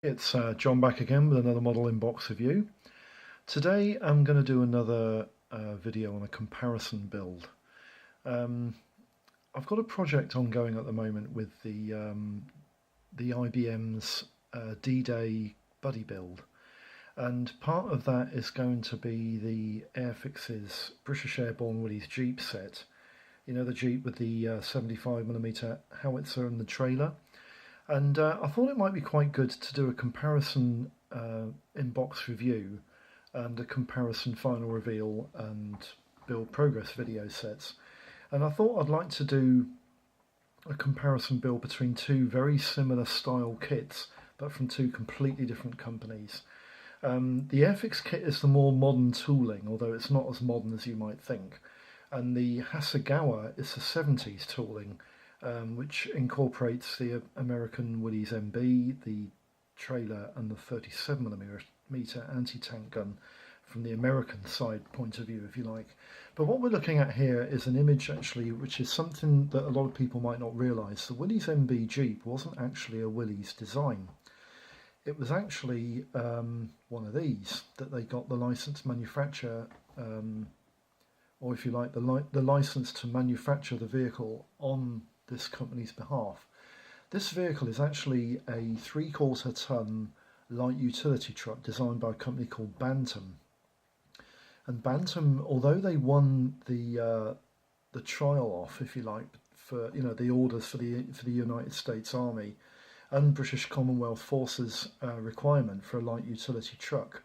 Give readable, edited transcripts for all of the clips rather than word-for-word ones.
It's John back again with another model inbox review. Today I'm going to do another video on a comparison build. Um, I've got a project ongoing at the moment with the IBM's D-Day buddy build, and part of that is going to be the Airfix's British Airborne Willys Jeep set. You know, the Jeep with the 75mm howitzer and the trailer. And I thought it might be quite good to do a comparison in-box review and a comparison final reveal and build progress video sets. And I thought I'd like to do a comparison build between two very similar style kits, but from two completely different companies. The Airfix kit is the more modern tooling, although it's not as modern as you might think. And the Hasegawa is the 70s tooling, which incorporates the American Willys MB, the Trailor, and the 37mm anti-tank gun from the American side point of view, if you like. But what we're looking at here is an image actually, which is something that a lot of people might not realise. The Willys MB Jeep wasn't actually a Willys design. It was actually one of these that they got the license to manufacture, or if you like, the license to manufacture the vehicle on this company's behalf. This vehicle is actually a 3/4 ton light utility truck designed by a company called Bantam. And Bantam, although they won the trial off, if you like, for the orders for the United States Army and British Commonwealth Forces requirement for a light utility truck,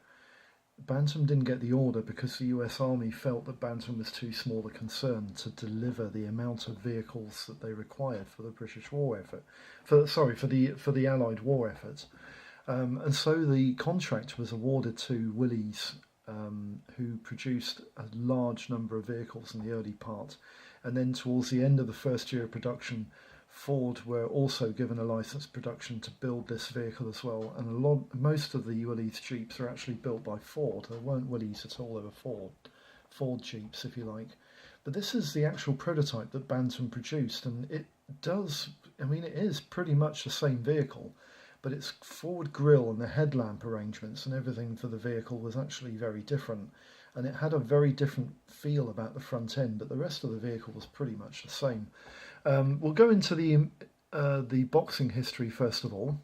Bantam didn't get the order because the US Army felt that Bantam was too small a concern to deliver the amount of vehicles that they required for the British war effort, for the Allied war effort. And so the contract was awarded to Willys, who produced a large number of vehicles in the early part. And then towards the end of the first year of production, Ford were also given a license production to build this vehicle as well, and most of the Willys Jeeps are actually built by Ford. They weren't Willys at all; they were Ford Jeeps, if you like. But this is the actual prototype that Bantam produced, and it does. I mean, it is pretty much the same vehicle, but its forward grille and the headlamp arrangements and everything for the vehicle was actually very different, and it had a very different feel about the front end. But the rest of the vehicle was pretty much the same. We'll go into the boxing history first of all.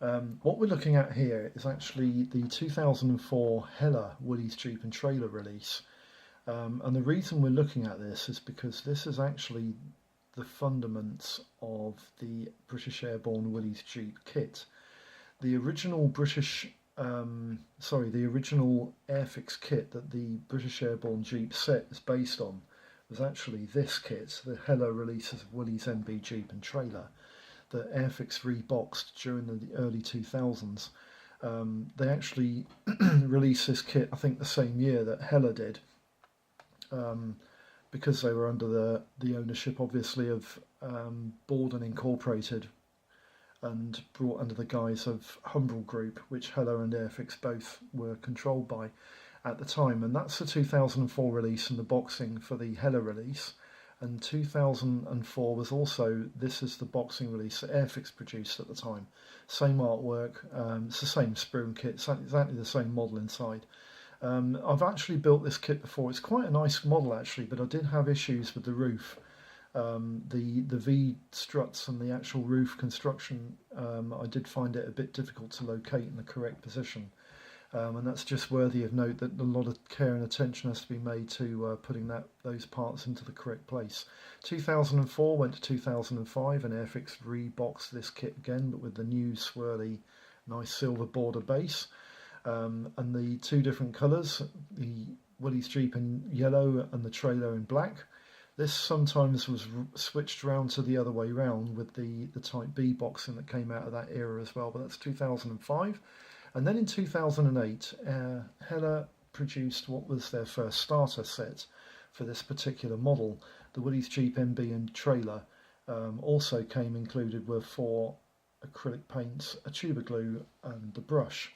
What we're looking at here is actually the 2004 Heller Willys Jeep and Trailer release. And the reason we're looking at this is because this is actually the fundaments of the British Airborne Willys Jeep kit. The original the original Airfix kit that the British Airborne Jeep set is based on was actually this kit, the Heller releases of Willys MB Jeep and Trailer, that Airfix reboxed during the early 2000s. They actually released this kit, I think, the same year that Heller did, because they were under the ownership, obviously, of Borden Incorporated and brought under the guise of Humbrol Group, which Heller and Airfix both were controlled by at the time. And that's the 2004 release and the boxing for the Heller release. And 2004 was also, this is the boxing release that Airfix produced at the time. Same artwork, it's the same sprue and kit, exactly the same model inside. I've actually built this kit before. It's quite a nice model actually, but I did have issues with the roof. The V struts and the actual roof construction, I did find it a bit difficult to locate in the correct position. And that's just worthy of note that a lot of care and attention has to be made to putting those parts into the correct place. 2004 went to 2005 and Airfix reboxed this kit again, but with the new swirly nice silver border base. And the two different colours, the Willys Jeep in yellow and the Trailer in black. This sometimes was switched around to the other way round with the Type B boxing that came out of that era as well, but that's 2005. And then in 2008, Heller produced what was their first starter set for this particular model. The Willys Jeep MB and Trailer also came included with 4 acrylic paints, a tube of glue and the brush.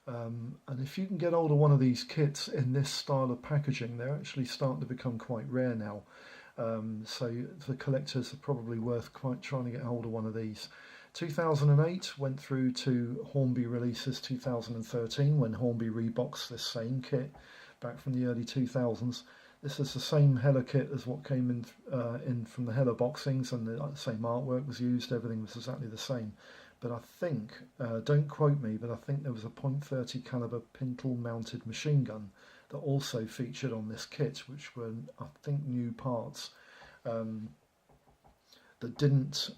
And if you can get hold of one of these kits in this style of packaging, they're actually starting to become quite rare now. So the collectors are probably worth quite trying to get hold of one of these. 2008 went through to Hornby releases 2013 when Hornby reboxed this same kit back from the early 2000s. This is the same Hella kit as what came in from the Hella boxings, and the same artwork was used. Everything was exactly the same. But I think, don't quote me, but I think there was a .30 caliber pintle mounted machine gun that also featured on this kit, which were, I think, new parts that didn't,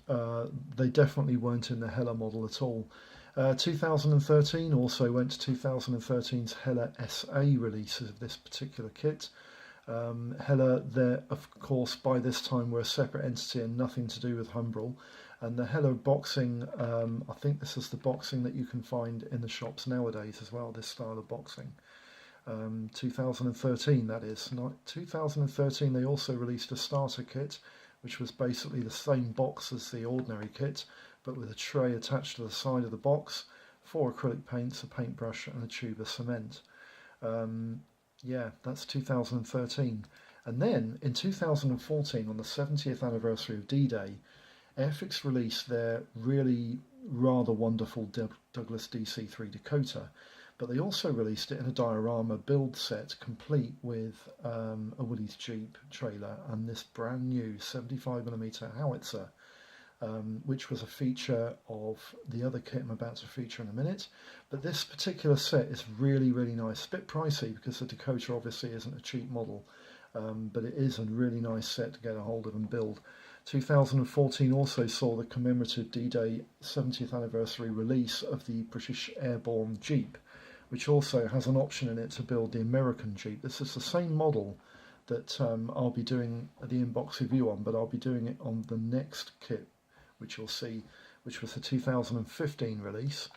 they definitely weren't in the Hella model at all. 2013 also went to 2013's Hella SA releases of this particular kit. Hella, there, of course, by this time were a separate entity and nothing to do with Humbrol. And the Hella boxing, I think this is the boxing that you can find in the shops nowadays as well, this style of boxing. 2013, that is. 2013, they also released a starter kit, which was basically the same box as the ordinary kit, but with a tray attached to the side of the box, 4 acrylic paints, a paintbrush, and a tube of cement. Yeah, that's 2013. And then in 2014, on the 70th anniversary of D-Day, Airfix released their really rather wonderful Douglas DC-3 Dakota, but they also released it in a diorama build set complete with a Willys Jeep trailer and this brand new 75mm howitzer, which was a feature of the other kit I'm about to feature in a minute. But this particular set is really, really nice. A bit pricey because the Dakota obviously isn't a cheap model, but it is a really nice set to get a hold of and build. 2014 also saw the commemorative D-Day 70th anniversary release of the British Airborne Jeep, which also has an option in it to build the American Jeep. This is the same model that I'll be doing the in-box review on, but I'll be doing it on the next kit, which you'll see, which was the 2015 release,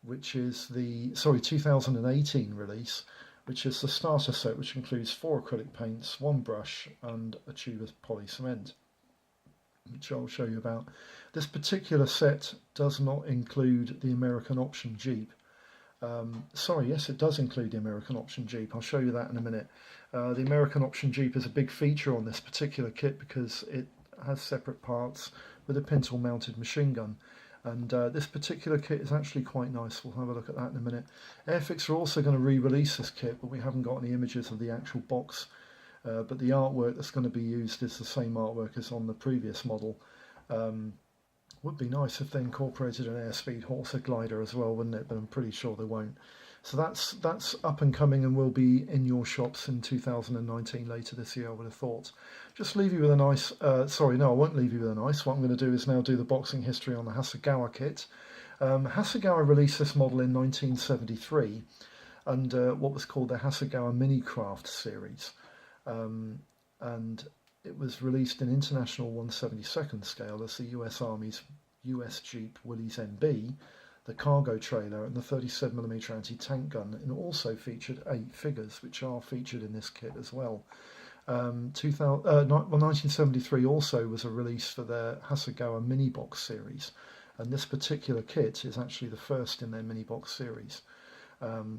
which is the, 2018 release, which is the starter set, which includes 4 acrylic paints, 1 brush, and a tube of poly cement, which I'll show you about. This particular set does not include the American option Jeep. Yes, it does include the American option Jeep. I'll show you that in a minute. The American option Jeep is a big feature on this particular kit because it has separate parts with a pintle mounted machine gun. And this particular kit is actually quite nice. We'll have a look at that in a minute. Airfix are also going to re-release this kit, but we haven't got any images of the actual box. But the artwork that's going to be used is the same artwork as on the previous model. Would be nice if they incorporated an airspeed Horsa glider as well, wouldn't it? But I'm pretty sure they won't. So that's up and coming and will be in your shops in 2019, later this year, I would have thought. Just leave you with a nice, sorry, no, I won't leave you with a nice. What I'm going to do is now do the boxing history on the Hasegawa kit. Hasegawa released this model in 1973 under what was called the Hasegawa Minicraft series. And it was released in International 1/72nd scale as the US Army's US Jeep Willys MB, the cargo trailer, and the 37mm anti-tank gun, and also featured 8 figures, which are featured in this kit as well. 1973 also was a release for their Hasegawa mini box series, and this particular kit is actually the first in their mini box series.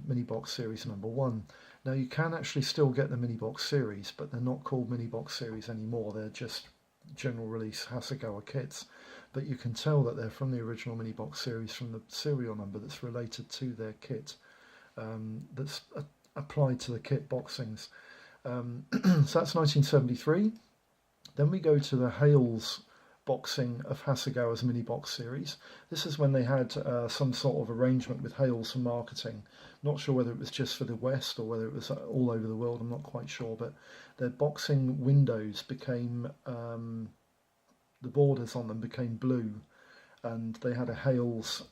Mini box series number 1. Now you can actually still get the mini box series, but they're not called mini box series anymore. They're just general release Hasegawa kits. But you can tell that they're from the original mini box series from the serial number that's related to their kit, that's applied to the kit boxings. So that's 1973. Then we go to the Hales boxing of Hasegawa's mini box series. This is when they had some sort of arrangement with Hales for marketing. Not sure whether it was just for the West or whether it was all over the world, I'm not quite sure, but their boxing windows became, the borders on them became blue, and they had a Hales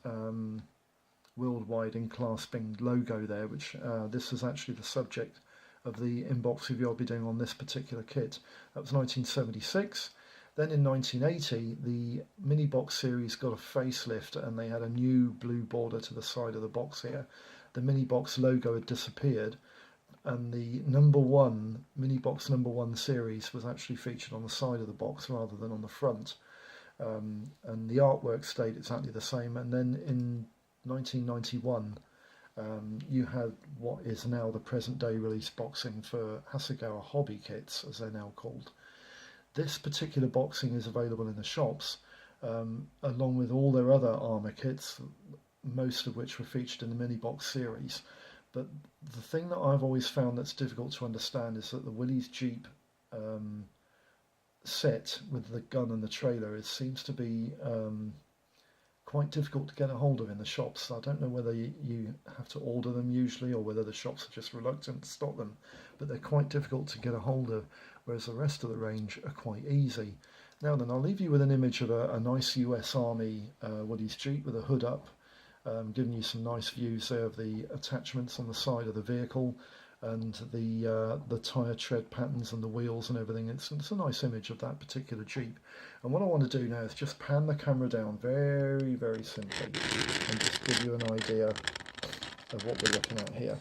worldwide enclasping logo there, which this is actually the subject of the inbox review I'll be doing on this particular kit. That was 1976. Then in 1980, the mini box series got a facelift and they had a new blue border to the side of the box here. The mini box logo had disappeared, and the number 1 mini box number 1 series was actually featured on the side of the box rather than on the front. And the artwork stayed exactly the same. And then in 1991, you had what is now the present day release boxing for Hasegawa hobby kits, as they're now called. This particular boxing is available in the shops. along with all their other armour kits, most of which were featured in the mini box series. But the thing that I've always found that's difficult to understand is that the Willys Jeep set with the gun and the trailer seems to be quite difficult to get a hold of in the shops. I don't know whether you have to order them usually or whether the shops are just reluctant to stock them, but they're quite difficult to get a hold of, whereas the rest of the range are quite easy. Now then, I'll leave you with an image of a nice US Army Willys Jeep with a hood up, giving you some nice views there of the attachments on the side of the vehicle and the tyre tread patterns and the wheels and everything. It's a nice image of that particular Jeep. And what I want to do now is just pan the camera down very, very simply and just give you an idea of what we're looking at here.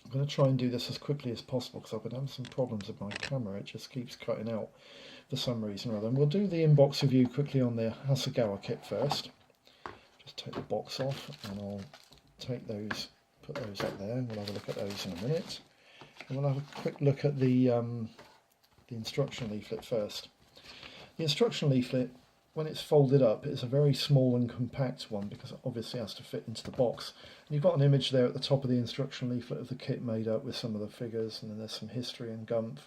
I'm going to try and do this as quickly as possible because I've been having some problems with my camera. It just keeps cutting out for some reason or other. And we'll do the inbox review quickly on the Hasegawa kit first. Just take the box off and I'll take those, put those up there. We'll have a look at those in a minute. And we'll have a quick look at the instruction leaflet first. The instruction leaflet, when it's folded up, is a very small and compact one because it obviously has to fit into the box. And you've got an image there at the top of the instruction leaflet of the kit made up with some of the figures, and then there's some history and gumph,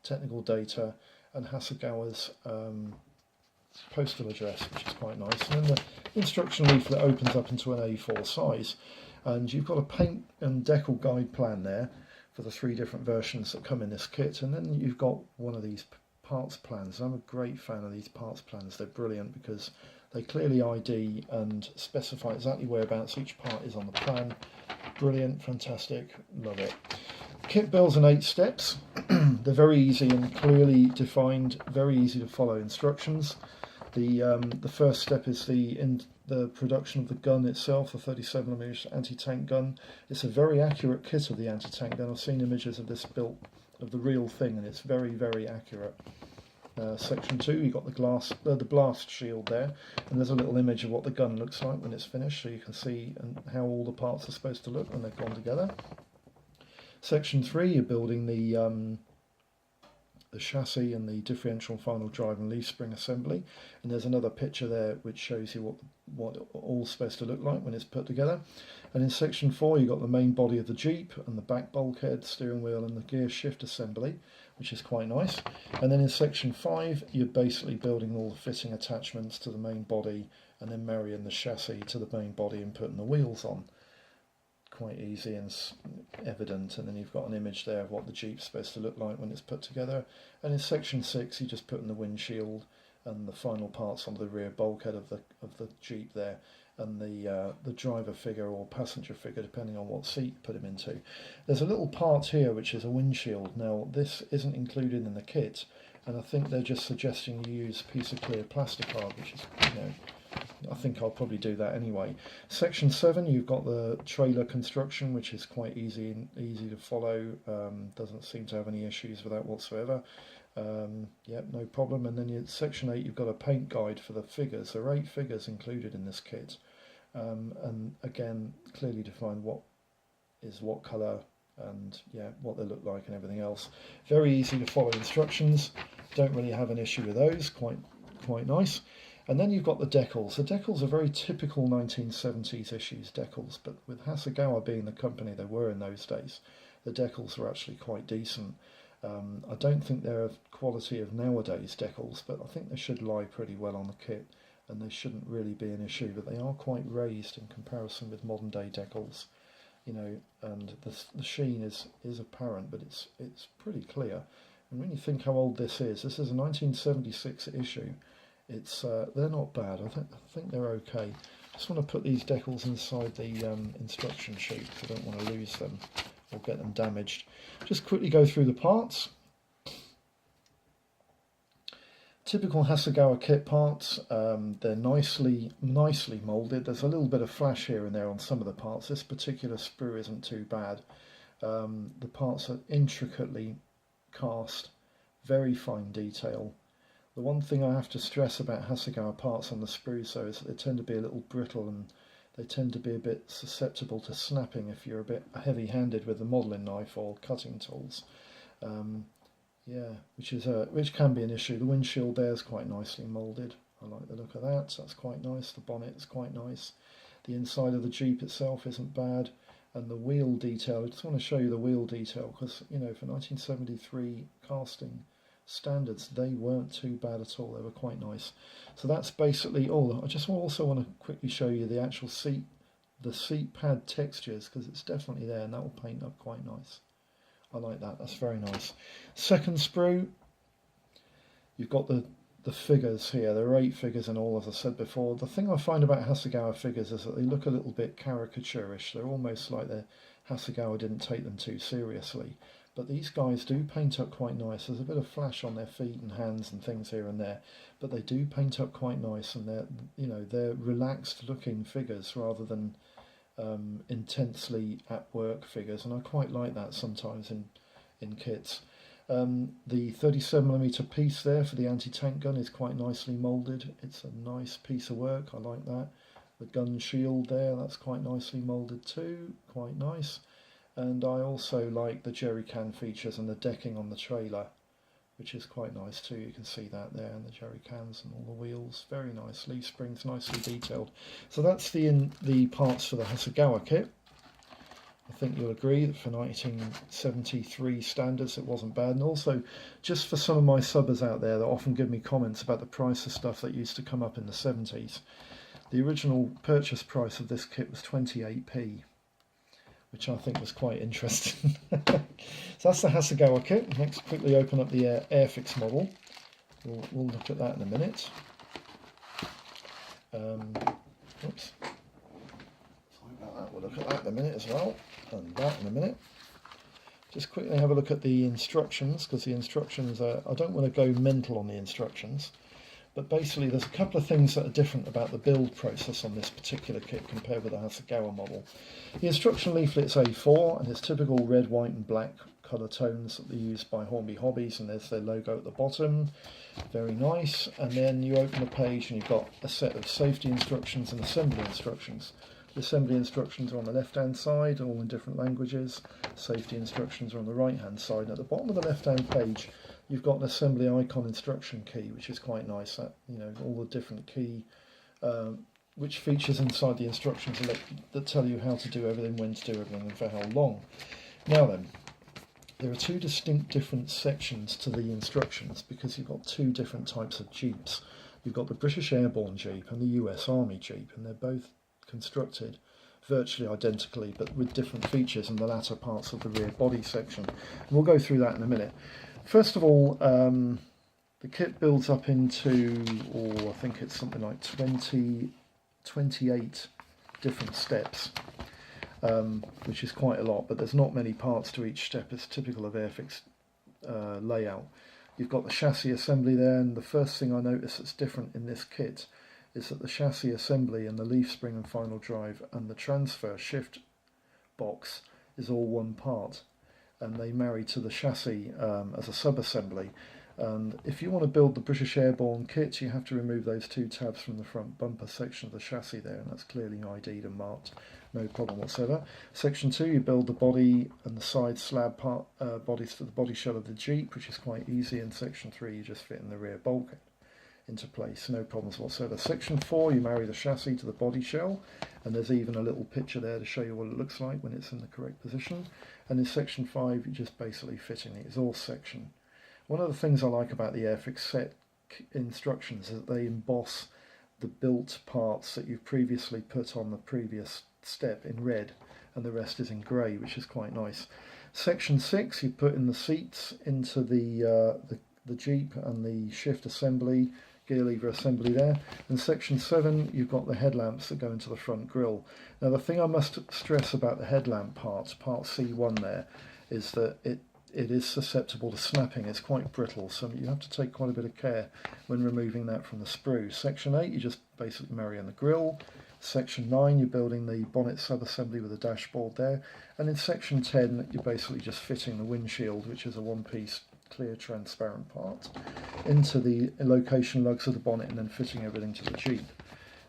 technical data, and Hasegawa's postal address, which is quite nice. And then the instruction leaflet opens up into an A4 size, and you've got a paint and decal guide plan there for the 3 different versions that come in this kit, and then you've got one of these parts plans. I'm a great fan of these parts plans. They're brilliant because they clearly ID and specify exactly whereabouts each part is on the plan. Brilliant, fantastic, love it. Kit builds in 8 steps. They're very easy and clearly defined, very easy to follow instructions. The first step is the production of the gun itself, the 37mm anti-tank gun. It's a very accurate kit of the anti-tank gun. I've seen images of this built of the real thing, and it's very, very accurate. Section 2, you've got the blast shield there, and there's a little image of what the gun looks like when it's finished, so you can see how all the parts are supposed to look when they've gone together. Section 3, you're building the chassis and the differential final drive and leaf spring assembly, and there's another picture there which shows you what all's supposed to look like when it's put together. And in section 4 you've got the main body of the Jeep and the back bulkhead, steering wheel and the gear shift assembly, which is quite nice. And then in section 5 you're basically building all the fitting attachments to the main body and then marrying the chassis to the main body and putting the wheels on. Quite easy and evident. And then you've got an image there of what the Jeep's supposed to look like when it's put together. And in section 6 you just put in the windshield and the final parts onto the rear bulkhead of the Jeep there, and the driver figure or passenger figure depending on what seat you put him into. There's a little part here which is a windshield. Now this isn't included in the kit, and I think they're just suggesting you use a piece of clear plastic card, which is, I think I'll probably do that anyway. Section 7, you've got the trailer construction, which is quite easy to follow. Doesn't seem to have any issues with that whatsoever. Yep, no problem. And then in section 8, you've got a paint guide for the figures. There are 8 figures included in this kit, and again clearly defined what is what colour and what they look like and everything else. Very easy to follow instructions. Don't really have an issue with those. Quite nice. And then you've got the decals. The decals are very typical 1970s issues decals, but with Hasegawa being the company they were in those days, the decals are actually quite decent. I don't think they're of quality of nowadays decals, but I think they should lie pretty well on the kit, and they shouldn't really be an issue, but they are quite raised in comparison with modern day decals, and the sheen is apparent, but it's pretty clear. And when you think how old this is a 1976 issue. They're not bad. I think they're okay. Just want to put these decals inside the instruction sheet because I don't want to lose them or get them damaged. Just quickly go through the parts. Typical Hasegawa kit parts. They're nicely moulded. There's a little bit of flash here and there on some of the parts. This particular sprue isn't too bad. The parts are intricately cast, very fine detail. The one thing I have to stress about Hasegawa parts on the sprues though is that they tend to be a little brittle, and they tend to be a bit susceptible to snapping if you're a bit heavy-handed with a modelling knife or cutting tools. Yeah, which can be an issue. The windshield there is quite nicely moulded. I like the look of that. So that's quite nice. The bonnet is quite nice. The inside of the Jeep itself isn't bad, and the wheel detail. I just want to show you the wheel detail because for 1973 casting standards, they weren't too bad at all. They were quite nice. So that's basically all. I just also want to quickly show you the actual seat, the seat pad textures, because it's definitely there, and that will paint up quite nice. I like that. That's very nice. Second sprue, you've got the figures here. There are 8 figures in all, as I said before. The thing I find about Hasegawa figures is that they look a little bit caricaturish. They're almost like Hasegawa didn't take them too seriously. But these guys do paint up quite nice. There's a bit of flash on their feet and hands and things here and there, but they do paint up quite nice, and they're relaxed looking figures rather than intensely at work figures, and I quite like that sometimes in kits. The 37mm piece there for the anti-tank gun is quite nicely moulded. It's a nice piece of work. I like that. The gun shield there, that's quite nicely moulded too, quite nice. And I also like the jerry can features and the decking on the trailer, which is quite nice too. You can see that there, and the jerry cans and all the wheels, very nice. Leaf springs nicely detailed. So that's the parts for the Hasegawa kit. I think you'll agree that for 1973 standards it wasn't bad. And also, just for some of my subbers out there that often give me comments about the price of stuff that used to come up in the 70s, the original purchase price of this kit was 28p. Which I think was quite interesting. So that's the Hasegawa kit. Next, quickly open up the Airfix model. We'll look at that in a minute. Oops. Sorry about that. We'll look at that in a minute as well, and that in a minute. Just quickly have a look at the instructions, because the instructions are, I don't want to go mental on the instructions, but basically there's a couple of things that are different about the build process on this particular kit compared with the Hasegawa model. The instruction leaflet's A4, and it's typical red, white and black colour tones that are used by Hornby Hobbies, and there's their logo at the bottom. Very nice. And then you open the page and you've got a set of safety instructions and assembly instructions. The assembly instructions are on the left hand side, all in different languages. Safety instructions are on the right hand side. At the bottom of the left hand page you've got an assembly icon instruction key, which is quite nice. That, all the different key which features inside the instructions that tell you how to do everything, when to do everything, and for how long. Now then, there are 2 distinct different sections to the instructions, because you've got 2 different types of Jeeps. You've got the British Airborne Jeep and the US Army Jeep, and they're both constructed virtually identically, but with different features in the latter parts of the rear body section. And we'll go through that in a minute. First of all, the kit builds up into, I think it's something like 28 different steps, which is quite a lot, but there's not many parts to each step. It's typical of Airfix layout. You've got the chassis assembly there, and the first thing I notice that's different in this kit is that the chassis assembly and the leaf spring and final drive and the transfer shift box is all one part, and they marry to the chassis as a sub-assembly. And if you want to build the British Airborne kit, you have to remove those 2 tabs from the front bumper section of the chassis there, and that's clearly ID'd and marked, no problem whatsoever. Section 2, you build the body and the side slab part bodies for the body shell of the Jeep, which is quite easy. In section 3, you just fit in the rear bulkhead into place, no problems whatsoever. Section 4, you marry the chassis to the body shell, and there's even a little picture there to show you what it looks like when it's in the correct position. And in section 5, you're just basically fitting the exhaust section. One of the things I like about the Airfix set instructions is that they emboss the built parts that you've previously put on the previous step in red, and the rest is in grey, which is quite nice. Section 6, you put in the seats into the Jeep and the shift assembly, gear lever assembly there. And section 7, you've got the headlamps that go into the front grille. Now the thing I must stress about the headlamp part C1 there, is that it is susceptible to snapping. It's quite brittle, so you have to take quite a bit of care when removing that from the sprue. Section 8, you just basically marry in the grille. Section 9, you're building the bonnet sub-assembly with a dashboard there. And in section 10, you're basically just fitting the windshield, which is a one-piece clear transparent part, into the location lugs of the bonnet, and then fitting everything to the Jeep.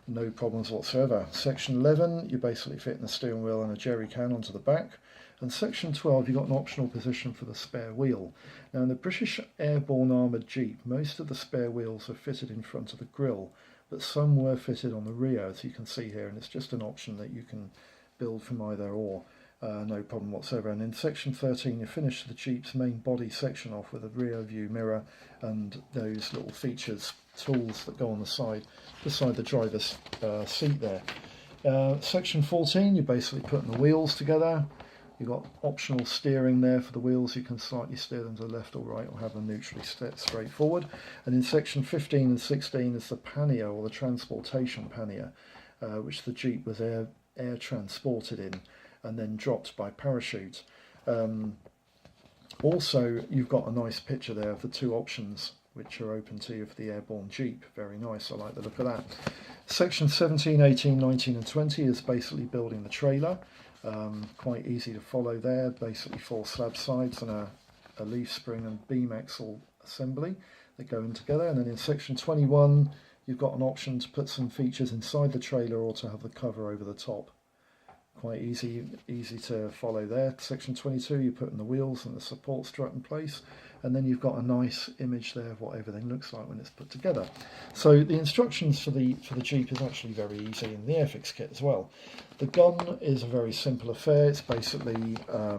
No problems whatsoever. Section 11, you're basically fitting the steering wheel and a jerry can onto the back. And section 12, you've got an optional position for the spare wheel. Now in the British Airborne armoured Jeep, most of the spare wheels are fitted in front of the grille, but some were fitted on the rear, as you can see here, and it's just an option that you can build from either or, no problem whatsoever. And in section 13, you finish the Jeep's main body section off with a rear view mirror and those little features, tools that go on the side, beside the driver's seat there. Section 14, you're basically putting the wheels together. You've got optional steering there for the wheels. You can slightly steer them to the left or right, or have them neutrally straight forward. And in section 15 and 16 is the pannier, or the transportation pannier, which the Jeep was air transported in and then dropped by parachute. Also, you've got a nice picture there of the two options which are open to you for the Airborne Jeep. Very nice, I like the look of that. Section 17, 18, 19 and 20 is basically building the trailer. Quite easy to follow there, basically 4 slab sides and a leaf spring and beam axle assembly that go in together. And then in section 21, you've got an option to put some features inside the trailer or to have the cover over the top. Quite easy to follow there. Section 22, you're putting the wheels and the support strut in place, and then you've got a nice image there of what everything looks like when it's put together. So the instructions for the Jeep is actually very easy in the Airfix kit as well. The gun is a very simple affair. It's basically I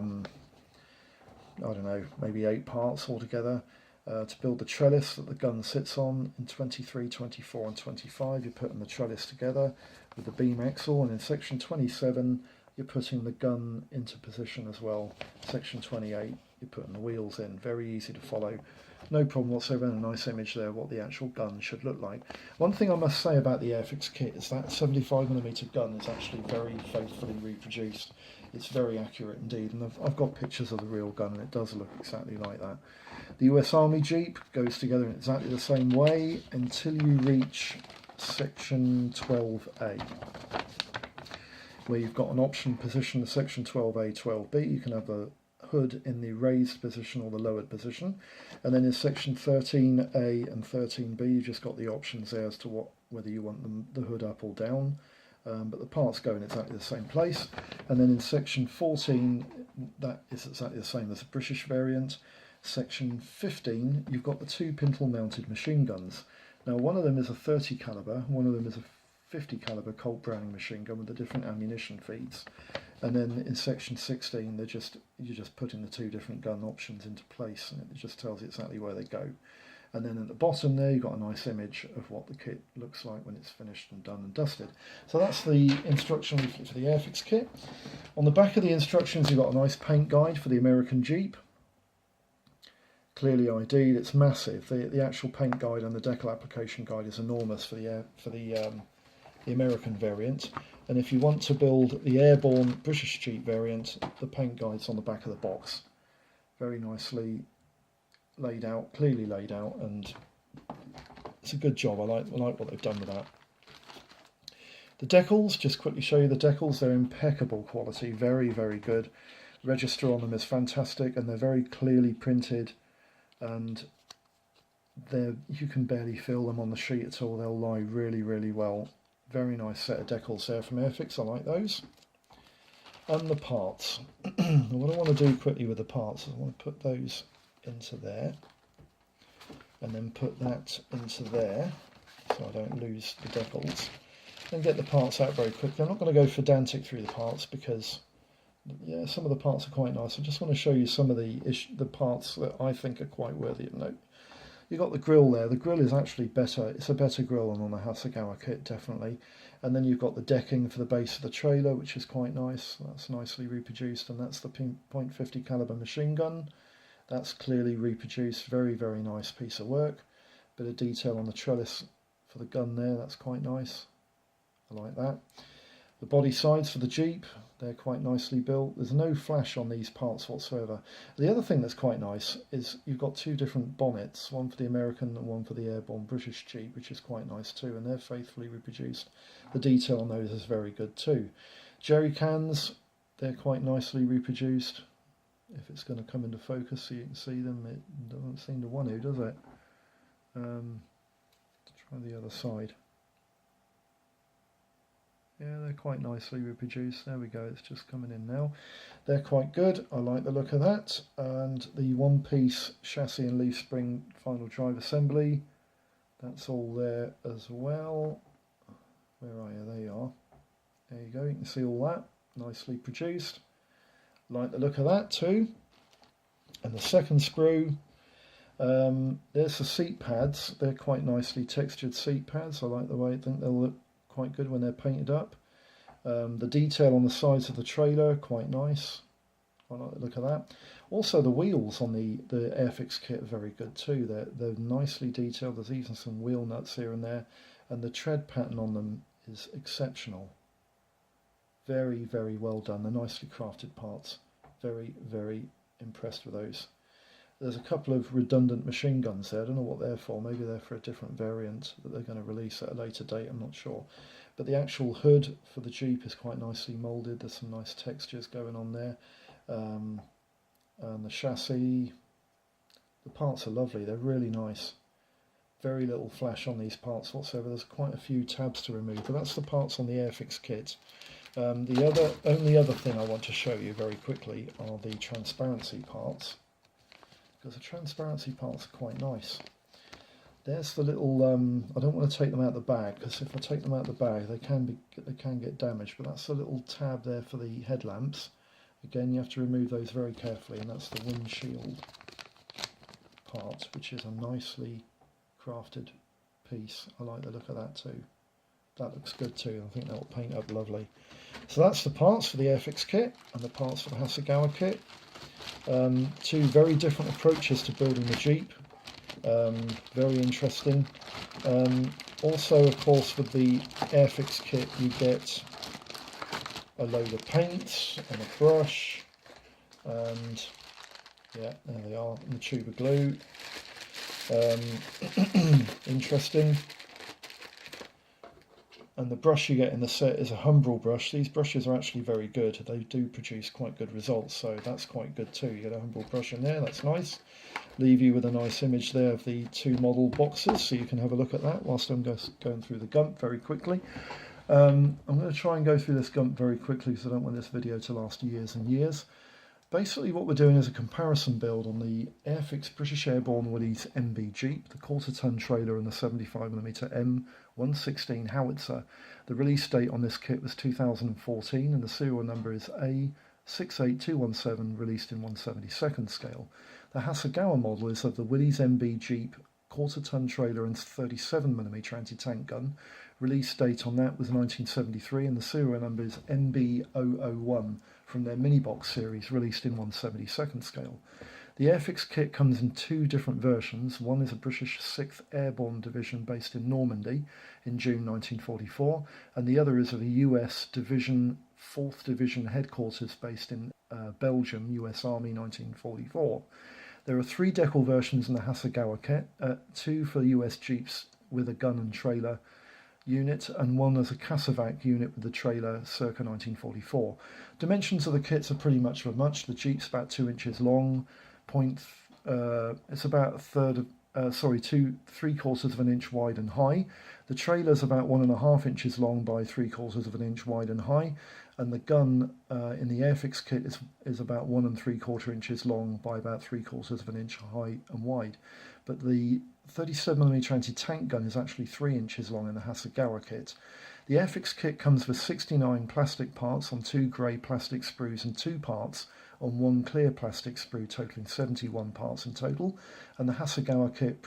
don't know, maybe 8 parts altogether. To build the trellis that the gun sits on in 23, 24 and 25, you're putting the trellis together with the beam axle, and in section 27 you're putting the gun into position as well. Section 28 you're putting the wheels in. Very easy to follow, no problem whatsoever, and a nice image there of what the actual gun should look like. One thing I must say about the Airfix kit is that 75mm gun is actually very faithfully reproduced. It's very accurate indeed, and I've got pictures of the real gun and it does look exactly like that. The US Army Jeep goes together in exactly the same way until you reach section 12A, where you've got an option position of section 12A, 12B. You can have the hood in the raised position or the lowered position, and then in section 13A and 13B you've just got the options there as to whether you want the hood up or down. But the parts go in exactly the same place. And then in section 14, that is exactly the same as the British variant. Section 15, you've got the 2 pintle mounted machine guns. Now one of them is a 30 caliber, one of them is a 50 caliber Colt Browning machine gun with the different ammunition feeds. And then in section 16, you're just putting the 2 different gun options into place, and it just tells you exactly where they go. And then at the bottom there, you've got a nice image of what the kit looks like when it's finished and done and dusted. So that's the instruction leaflet for the Airfix kit. On the back of the instructions, you've got a nice paint guide for the American Jeep. Clearly ID'd, it's massive. The actual paint guide and the decal application guide is enormous for the American variant. And if you want to build the Airborne British Jeep variant, the paint guide's on the back of the box. Very nicely laid out, clearly laid out, and it's a good job. I like what they've done with that. The decals, just quickly show you the decals. They're impeccable quality, very, very good. The register on them is fantastic, and they're very clearly printed, and you can barely feel them on the sheet at all. They'll lie really, really well. Very nice set of decals there from Airfix. I like those. And the parts. What I want to do quickly with the parts is I want to put those into there, and then put that into there so I don't lose the decals, and get the parts out very quickly. I'm not going to go pedantic through the parts because some of the parts are quite nice. I just want to show you some of the parts that I think are quite worthy of note. You've got the grille there. The grille is actually better. It's a better grille than on the Hasegawa kit, definitely. And then you've got the decking for the base of the trailer, which is quite nice. That's nicely reproduced, and that's the .50 caliber machine gun. That's clearly reproduced. Very, very nice piece of work. Bit of detail on the trellis for the gun there. That's quite nice. I like that. The body sides for the Jeep, they're quite nicely built. There's no flash on these parts whatsoever. The other thing that's quite nice is you've got 2 different bonnets, one for the American and one for the Airborne British Jeep, which is quite nice too, and they're faithfully reproduced. The detail on those is very good too. Jerry cans, they're quite nicely reproduced. If it's going to come into focus so you can see them, it doesn't seem to want to, does it? Let's try the other side. Yeah, they're quite nicely reproduced. There we go, it's just coming in now. They're quite good, I like the look of that. And the one-piece chassis and leaf spring final drive assembly, that's all there as well. Where are you? There you are. There you go, you can see all that, nicely produced. Like the look of that too. And the second sprue, there's the seat pads. They're quite nicely textured seat pads. I like the way I think they'll look quite good when they're painted up. The detail on the sides of the trailer, quite nice. I like the look of that. Also the wheels on the Airfix kit are very good too. They're nicely detailed. There's even some wheel nuts here and there. And the tread pattern on them is exceptional. Very, very well done. They're nicely crafted parts. Very, very impressed with those. There's a couple of redundant machine guns there. I don't know what they're for. Maybe they're for a different variant that they're going to release at a later date. I'm not sure. But the actual hood for the Jeep is quite nicely moulded. There's some nice textures going on there. And the chassis, the parts are lovely. They're really nice. Very little flash on these parts whatsoever. There's quite a few tabs to remove, but that's the parts on the Airfix kit. The only other thing I want to show you very quickly are the transparency parts, because the transparency parts are quite nice. There's the little, I don't want to take them out of the bag, because if I take them out of the bag they can get damaged, but that's the little tab there for the headlamps. Again, you have to remove those very carefully, and that's the windshield part, which is a nicely crafted piece. I like the look of that too. That looks good too. I think that will paint up lovely. So that's the parts for the Airfix kit and the parts for the Hasegawa kit. Two very different approaches to building the Jeep. Very interesting. Also, of course, with the Airfix kit you get a load of paints and a brush, and yeah, there they are, and the tube of glue. Interesting. And the brush you get in the set is a Humbrol brush. These brushes are actually very good. They do produce quite good results, so that's quite good too. You get a Humbrol brush in there, that's nice. Leave you with a nice image there of the two model boxes, so you can have a look at that whilst I'm going through the Gump very quickly. I'm going to try and go through this Gump very quickly because I don't want this video to last years and years. Basically what we're doing is a comparison build on the Airfix British Airborne Willys MB Jeep, the quarter-ton trailer and the 75mm M116 howitzer. The release date on this kit was 2014 and the serial number is A68217, released in 1/72 scale. The Hasegawa model is of the Willys MB Jeep quarter-ton trailer and 37mm anti-tank gun. Release date on that was 1973 and the serial number is NB001 from their mini box series, released in 1/72 scale. The Airfix kit comes in two different versions. One is a British 6th Airborne division based in Normandy in June 1944, and the other is of a US division, 4th Division headquarters based in Belgium, US Army, 1944. There are three Decals versions in the Hasegawa kit, two for US Jeeps with a gun and trailer unit, and one as a Cassavac unit with the trailer circa 1944. Dimensions of the kits are pretty much of a much. The Jeep's about 2 inches long, it's about 3/4 of an inch wide and high. The trailer's about 1.5 inches long by 3/4 of an inch wide and high, and the gun in the Airfix kit is about 1 3/4 inches long by about 3/4 of an inch high and wide. But the 37mm anti-tank gun is actually 3 inches long in the Hasegawa kit. The Airfix kit comes with 69 plastic parts on 2 grey plastic sprues and 2 parts on 1 clear plastic sprue, totaling 71 parts in total. And the Hasegawa kit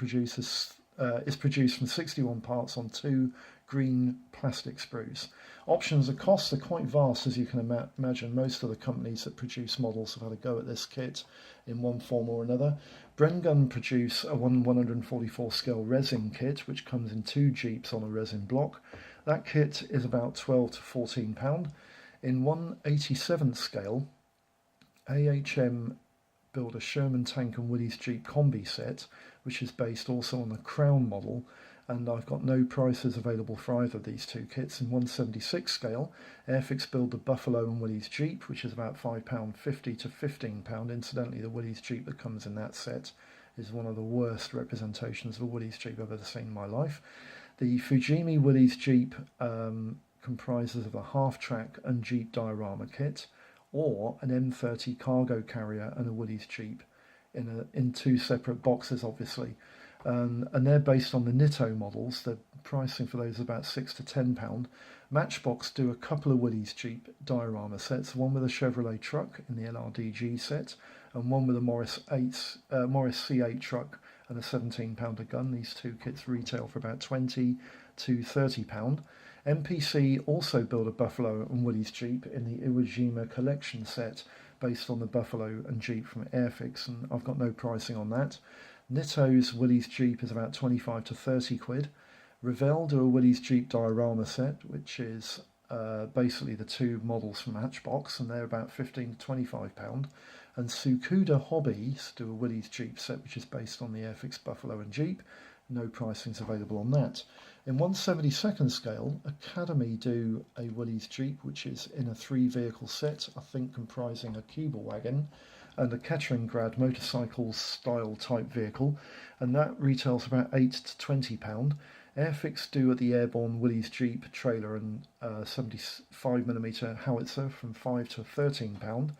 is produced from 61 parts on 2 green plastic sprues. Options and costs are quite vast, as you can imagine. Most of the companies that produce models have had a go at this kit in one form or another. Brengun produce a 144 scale resin kit, which comes in 2 Jeeps on a resin block. That kit is about £12 to £14. In 1/87 scale, AHM build a Sherman tank and Willys Jeep combi set, which is based also on the Crown model, and I've got no prices available for either of these two kits. In 1/76 scale, Airfix build the Buffalo and Willys Jeep, which is about £5.50 to £15. Incidentally, the Willys Jeep that comes in that set is one of the worst representations of a Willys Jeep I've ever seen in my life. The Fujimi Willys Jeep comprises of a half-track and Jeep diorama kit, or an M30 cargo carrier and a Willys Jeep in two separate boxes, obviously. And they're based on the Nitto models. The pricing for those is about £6 to £10. Matchbox do a couple of Willys Jeep diorama sets, one with a Chevrolet truck in the LRDG set, and one with a Morris C8 truck and a 17-pounder gun. These two kits retail for about £20 to £30. MPC also build a Buffalo and Willys Jeep in the Iwo Jima collection set based on the Buffalo and Jeep from Airfix, and I've got no pricing on that. Nitto's Willys Jeep is about 25 to 30 quid. Revell do a Willys Jeep diorama set, which is basically the two models from Matchbox, and they're about £15 to £25. And Tsukuda Hobbies do a Willys Jeep set, which is based on the Airfix Buffalo and Jeep. No pricings available on that. In 1/72nd scale, Academy do a Willys Jeep, which is in a 3-vehicle set, I think comprising a Keeble wagon and a Ketteringgrad motorcycle style type vehicle, and that retails about £8 to £20. Airfix do at the Airborne Willys Jeep trailer and 75mm howitzer from £5 to £13.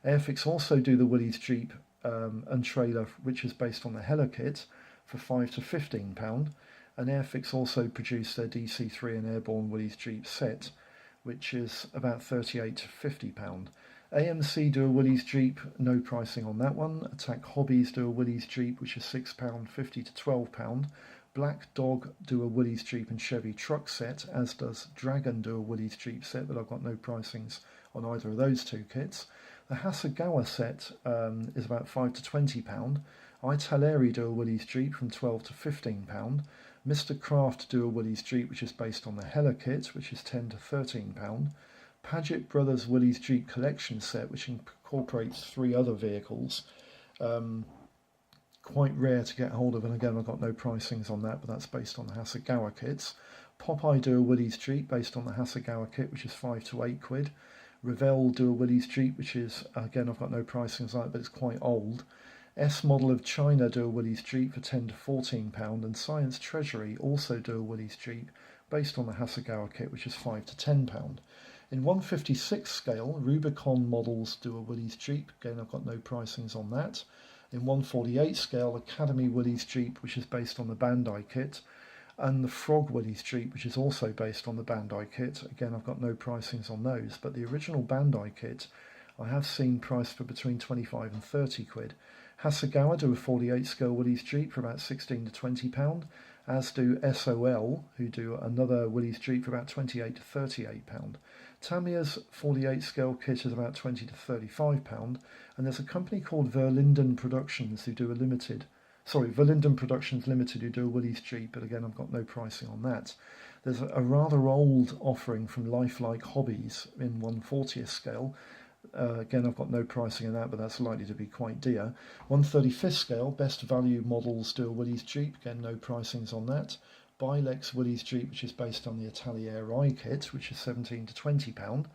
Airfix also do the Willys Jeep and trailer, which is based on the Hella kit, for £5 to £15. And Airfix also produced their DC3 and Airborne Willys Jeep set, which is about £38 to £50. AMC do a Willys Jeep, no pricing on that one. Attack Hobbies do a Willys Jeep, which is £6.50 to £12. Black Dog do a Willys Jeep and Chevy truck set, as does Dragon do a Willys Jeep set, but I've got no pricings on either of those two kits. The Hasegawa set is about £5 to £20. Italeri do a Willys Jeep from £12 to £15. Mr. Craft do a Willys Jeep, which is based on the Hella kit, which is £10 to £13. Paget Brothers Willys Jeep collection set, which incorporates 3 other vehicles. Quite rare to get hold of, and again I've got no pricings on that, but that's based on the Hasegawa kits. Popeye do a Willys Jeep based on the Hasegawa kit, which is £5 to £8. Revell do a Willys Jeep, which is, again I've got no pricings on it, but it's quite old. S Model of China do a Willys Jeep for £10 to £14, and Science Treasury also do a Willys Jeep based on the Hasegawa kit, which is £5 to £10. In 1/56 scale, Rubicon models do a Willys Jeep. Again, I've got no pricings on that. In 1/48 scale, Academy Willys Jeep, which is based on the Bandai kit, and the Frog Willys Jeep, which is also based on the Bandai kit. Again, I've got no pricings on those, but the original Bandai kit I have seen priced for between 25 and 30 quid. Hasegawa do a 48 scale Willys Jeep for about £16 to £20, as do SOL, who do another Willys Jeep for about £28 to £38. Tamiya's 48 scale kit is about £20 to £35, and there's a company called Verlinden Productions who do a Verlinden Productions Limited who do a Willys Jeep, but again I've got no pricing on that. There's a rather old offering from Lifelike Hobbies in 1/40th scale. Again, I've got no pricing on that, but that's likely to be quite dear. 1/35th scale, Best Value Models do a Willys Jeep. Again, no pricings on that. Bilex Willys Jeep, which is based on the Atelier I kit, which is £17 to £20.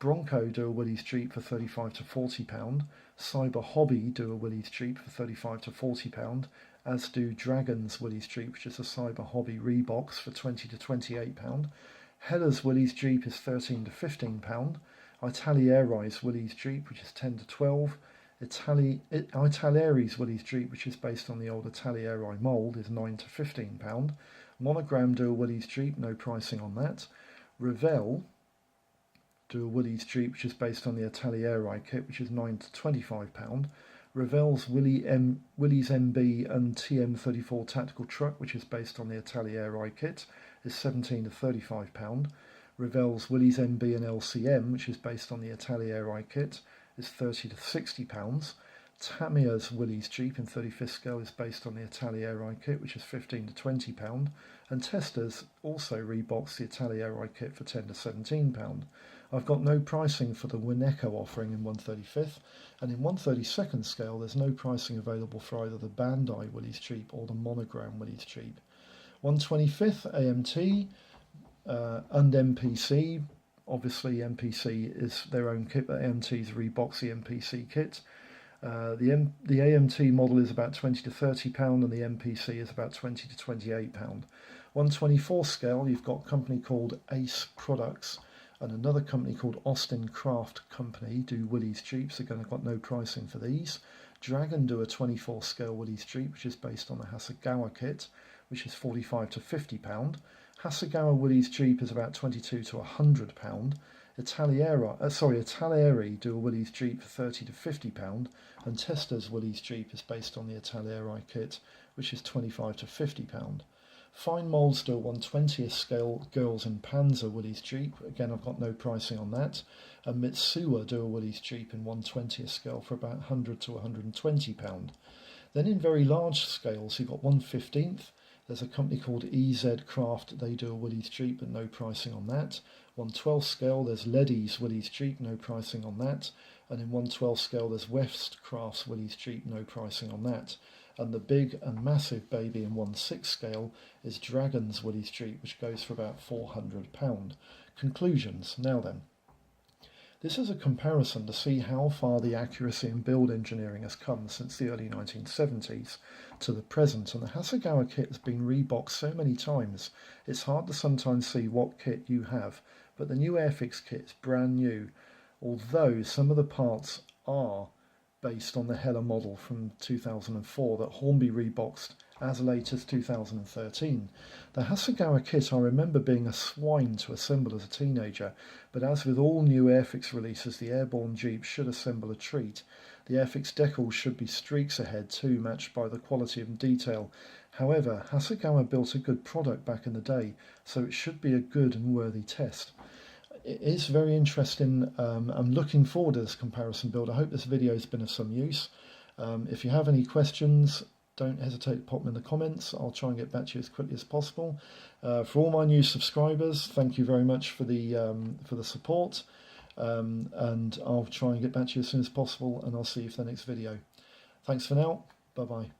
Bronco do a Willys Jeep for £35 to £40. Cyber Hobby do a Willys Jeep for £35 to £40, as do Dragon's Willys Jeep, which is a Cyber Hobby Rebox for £20 to £28. Hella's Willys Jeep is £13 to £15. Italiere's Willys Jeep, which is £10 to £12. Italeri's Willys Jeep, which is based on the old Atalieri mould, is £9 to £15. Monogram do a Willys Jeep, no pricing on that. Revell do a Willys Jeep, which is based on the Atalieri kit, which is £9 to £25. Revell's Willys MB and TM34 tactical truck, which is based on the Atalieri kit, is £17 to £35. Revell's Willys MB and LCM, which is based on the Atelier I kit, is £30 to £60. Tamiya's Willys Jeep in 35th scale is based on the Atelier I kit, which is £15 to £20. And Testers also reboxed the Atelier I kit for £10 to £17. I've got no pricing for the Winneco offering in 1/35th, and in 1/32nd scale there's no pricing available for either the Bandai Willys Jeep or the Monogram Willys Jeep. 1/25th AMT and MPC. Obviously MPC is their own kit, but AMT's rebox the MPC kit. The AMT model is about £20 to £30 and the MPC is about £20 to £28. 1/24 scale, you've got a company called Ace Products and another company called Austin Craft Company do Willys Jeeps. Again, I've got no pricing for these. Dragon do a 24 scale Willys Jeep, which is based on the Hasegawa kit, which is £45 to £50. Hasegawa Willys Jeep is about £22 to £100. Italieri do a Willys Jeep for £30 to £50, and Testa's Willys Jeep is based on the Italieri kit, which is £25 to £50. Fine Moulds do a 1/20th scale Girls in Panzer Willys Jeep. Again, I've got no pricing on that. And Mitsuwa do a Willys Jeep in 1/20th scale for about £100 to £120. Then in very large scales, you've got 1/15th. There's a company called EZ Craft. They do a Willys Jeep, but no pricing on that. 1/12 scale, there's Leddy's Willys Jeep, no pricing on that. And in 1/12 scale, there's West Craft's Willys Jeep, no pricing on that. And the big and massive baby in 1/6 scale is Dragon's Willys Jeep, which goes for about £400. Conclusions. Now then, this is a comparison to see how far the accuracy in build engineering has come since the early 1970s to the present, and the Hasegawa kit has been reboxed so many times it's hard to sometimes see what kit you have, but the new Airfix kit is brand new, although some of the parts are based on the Heller model from 2004 that Hornby reboxed as late as 2013. The Hasegawa kit I remember being a swine to assemble as a teenager, but as with all new Airfix releases, the Airborne Jeep should assemble a treat. The Airfix decals should be streaks ahead too, matched by the quality and detail. However, Hasegawa built a good product back in the day, so it should be a good and worthy test. It is very interesting. I'm looking forward to this comparison build. I hope this video has been of some use. If you have any questions, don't hesitate to pop them in the comments. I'll try and get back to you as quickly as possible. For all my new subscribers, thank you very much for the support. And I'll try and get back to you as soon as possible, and I'll see you for the next video. Thanks for now. Bye bye.